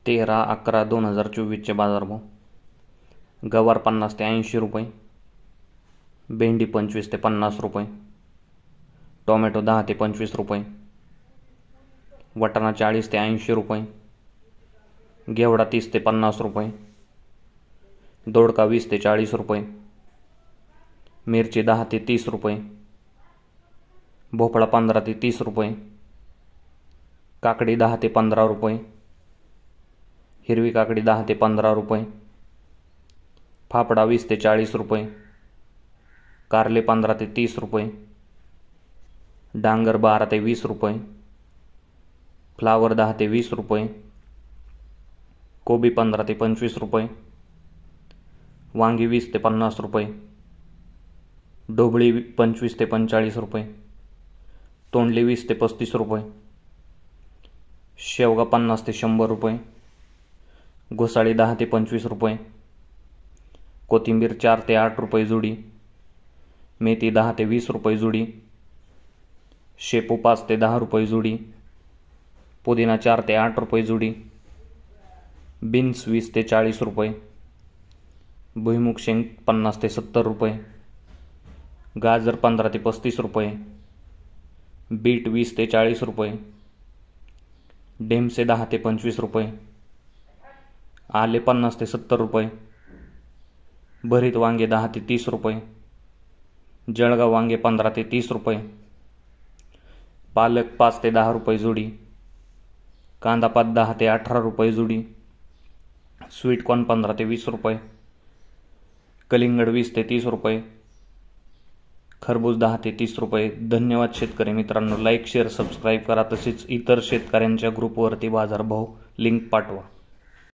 13/11/2024 चे बाजारभाव. गवार 50 ते 80 रुपये, भेंडी 25 ते 50 रुपये, टोमॅटो 10 ते 25 रुपये, वटाणा 40 ते 80 रुपये, घेवडा 30 ते 50 रुपये, दोडका 20 ते 40 रुपये, मिरची 10 ते 30 रुपये, भोपळा 15 ते 30 रुपये, काकडी 10 ते 15 रुपये, हिरवी काकडी 10 ते 15 रुपये, फाफडा 20 ते 40 रुपये, कारले 15 ते 30 रुपये, डांगर 12 ते 20 रुपये, फ्लावर 10 ते 20 रुपये, कोबी 15 ते 25 रुपये, वांगी 20 ते 50 रुपये, ढोबळी 25 ते 45 रुपये, तोंडली 20 ते 35 रुपये, शेवगा 50 ते 100 रुपये, घोसाळी 10 ते 25 रुपये, कोथिंबीर 4 ते 8 रुपये जुडी, मेथी 10 ते 20 रुपये जुडी, शेपू 5 ते 10 रुपये जुडी, पुदिना 4 ते 8 रुपये जुडी, बीन्स 20 ते 40 रुपये, भुईमुग शेंग 50 ते 70 रुपये, गाजर 15 ते 35 रुपये, बीट 20 ते 40 रुपये, ढेमसे 10 ते 25 रुपये, आले 50 ते 70 रुपये, भरीत वांगे 10 ते 30 रुपये, जळगाव वांगे 15 ते 30 रुपये, पालक 5 ते 10 रुपये जुडी, कांदापात 10 ते 18 रुपये जुडी, स्वीटकॉर्न 15 ते 20 रुपये, कलिंगड 20 ते 30 रुपये, खरबूज 10 ते 30 रुपये. धन्यवाद शेतकरी मित्रांनो. लाईक, शेअर, सबस्क्राईब करा. तसेच इतर शेतकऱ्यांच्या ग्रुपवरती बाजारभाव लिंक पाठवा.